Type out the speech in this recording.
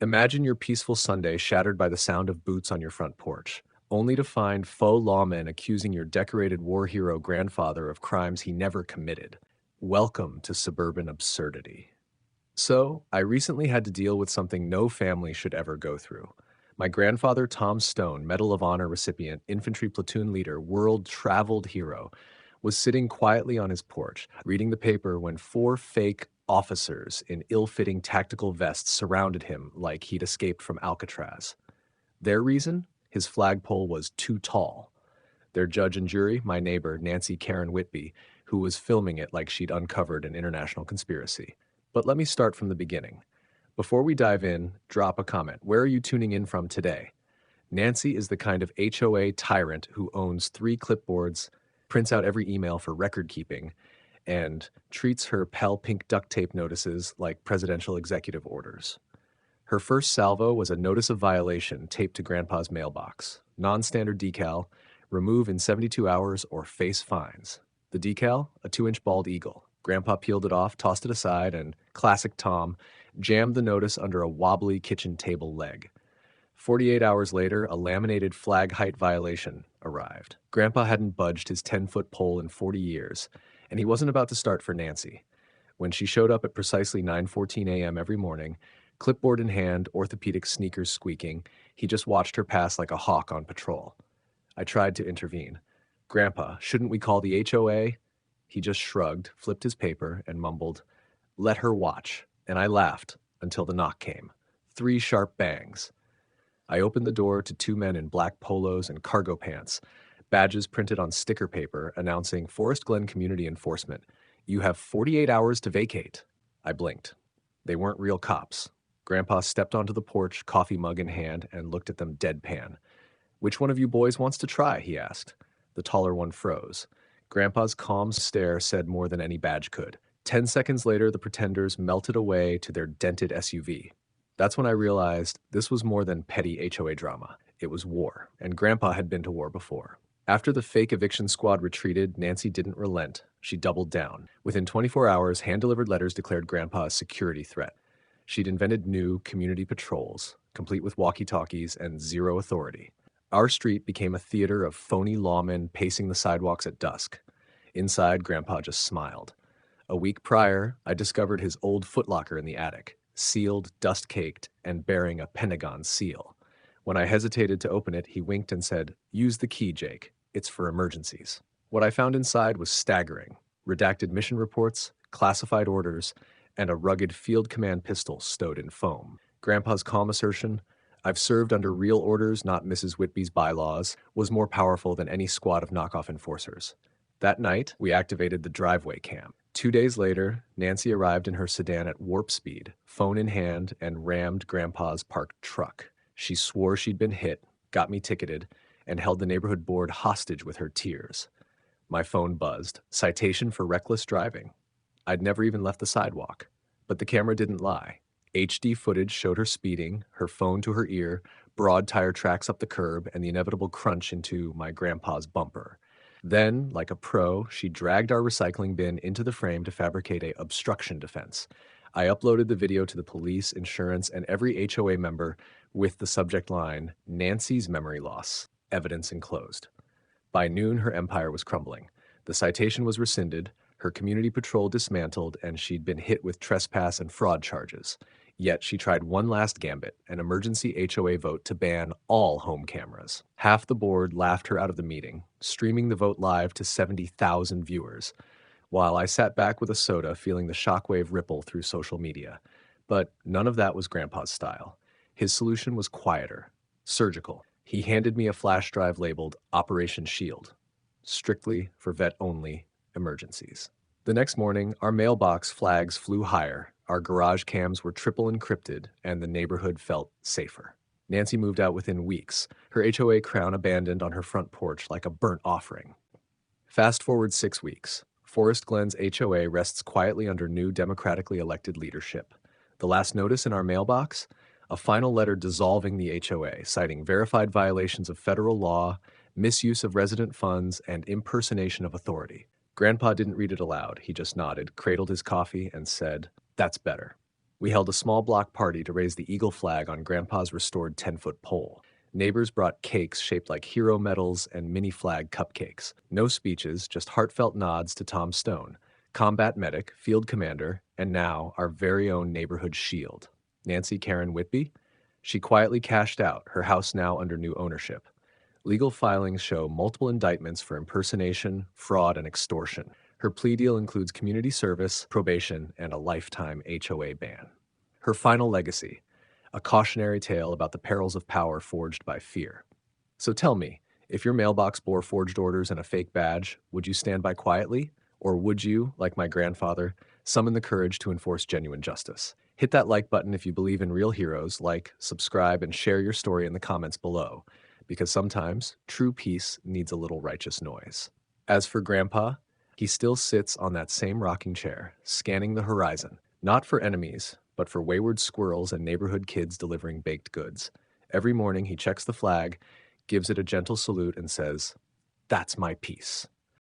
Imagine your peaceful Sunday shattered by the sound of boots on your front porch, only to find faux lawmen accusing your decorated war hero grandfather of crimes he never committed. Welcome to suburban absurdity. So, I recently had to deal with something no family should ever go through. My grandfather, Tom Stone, Medal of Honor recipient, infantry platoon leader, world traveled hero, was sitting quietly on his porch, reading the paper when four fake officers in ill-fitting tactical vests surrounded him like he'd escaped from Alcatraz. Their reason? His flagpole was too tall. Their judge and jury, my neighbor, Nancy Karen Whitby, who was filming it like she'd uncovered an international conspiracy. But let me start from the beginning. Before we dive in, drop a comment. Where are you tuning in from today? Nancy is the kind of HOA tyrant who owns 3 clipboards, prints out every email for record keeping, and treats her pastel-pink duct tape notices like presidential executive orders. Her first salvo was a notice of violation taped to Grandpa's mailbox. Non-standard decal, remove in 72 hours or face fines. The decal, a 2-inch bald eagle. Grandpa peeled it off, tossed it aside, and, classic Tom, jammed the notice under a wobbly kitchen table leg. 48 hours later, a laminated flag height violation arrived. Grandpa hadn't budged his 10-foot pole in 40 years, and he wasn't about to start for Nancy. When she showed up at precisely 9:14 a.m. every morning, clipboard in hand, orthopedic sneakers squeaking, he just watched her pass like a hawk on patrol. I tried to intervene. "Grandpa, shouldn't we call the HOA?" He just shrugged, flipped his paper, and mumbled, "Let her watch." And I laughed until the knock came. 3 sharp bangs. I opened the door to 2 men in black polos and cargo pants, badges printed on sticker paper announcing Forest Glen Community Enforcement. "You have 48 hours to vacate." I blinked. They weren't real cops. Grandpa stepped onto the porch, coffee mug in hand, and looked at them deadpan. "Which one of you boys wants to try?" he asked. The taller one froze. Grandpa's calm stare said more than any badge could. 10 seconds later, the pretenders melted away to their dented SUV. That's when I realized this was more than petty HOA drama. It was war, and Grandpa had been to war before. After the fake eviction squad retreated, Nancy didn't relent. She doubled down. Within 24 hours, hand-delivered letters declared Grandpa a security threat. She'd invented new community patrols, complete with walkie-talkies and zero authority. Our street became a theater of phony lawmen pacing the sidewalks at dusk. Inside, Grandpa just smiled. A week prior, I discovered his old footlocker in the attic, sealed, dust-caked, and bearing a Pentagon seal. When I hesitated to open it, he winked and said, "Use the key, Jake. It's for emergencies." What I found inside was staggering. Redacted mission reports, classified orders, and a rugged field command pistol stowed in foam. Grandpa's calm assertion, "I've served under real orders, not Mrs. Whitby's bylaws," was more powerful than any squad of knockoff enforcers. That night, we activated the driveway cam. 2 days later, Nancy arrived in her sedan at warp speed, phone in hand, and rammed Grandpa's parked truck. She swore she'd been hit, got me ticketed, and held the neighborhood board hostage with her tears. My phone buzzed. Citation for reckless driving. I'd never even left the sidewalk. But the camera didn't lie. HD footage showed her speeding, her phone to her ear, broad tire tracks up the curb, and the inevitable crunch into my grandpa's bumper. Then, like a pro, she dragged our recycling bin into the frame to fabricate a obstruction defense. I uploaded the video to the police, insurance, and every HOA member with the subject line, "Nancy's memory loss, evidence enclosed." By noon, her empire was crumbling. The citation was rescinded, her community patrol dismantled, and she'd been hit with trespass and fraud charges. Yet she tried one last gambit, an emergency HOA vote to ban all home cameras. Half the board laughed her out of the meeting, streaming the vote live to 70,000 viewers, while I sat back with a soda feeling the shockwave ripple through social media. But none of that was Grandpa's style. His solution was quieter, surgical. He handed me a flash drive labeled Operation Shield, strictly for vet-only emergencies. The next morning, our mailbox flags flew higher, our garage cams were triple encrypted, and the neighborhood felt safer. Nancy moved out within weeks, her HOA crown abandoned on her front porch like a burnt offering. Fast forward 6 weeks. Forest Glen's HOA rests quietly under new democratically elected leadership. The last notice in our mailbox? A final letter dissolving the HOA, citing verified violations of federal law, misuse of resident funds, and impersonation of authority. Grandpa didn't read it aloud. He just nodded, cradled his coffee, and said, "That's better." We held a small block party to raise the eagle flag on Grandpa's restored 10-foot pole. Neighbors brought cakes shaped like hero medals and mini flag cupcakes. No speeches, just heartfelt nods to Tom Stone, combat medic, field commander, and now our very own neighborhood shield. Nancy Karen Whitby? She quietly cashed out, her house now under new ownership. Legal filings show multiple indictments for impersonation, fraud, and extortion. Her plea deal includes community service, probation, and a lifetime HOA ban. Her final legacy, a cautionary tale about the perils of power forged by fear. So tell me, if your mailbox bore forged orders and a fake badge, would you stand by quietly? Or would you, like my grandfather, summon the courage to enforce genuine justice? Hit that like button if you believe in real heroes, like, subscribe, and share your story in the comments below, because sometimes true peace needs a little righteous noise. As for Grandpa, he still sits on that same rocking chair, scanning the horizon, not for enemies, but for wayward squirrels and neighborhood kids delivering baked goods. Every morning he checks the flag, gives it a gentle salute, and says, "That's my piece."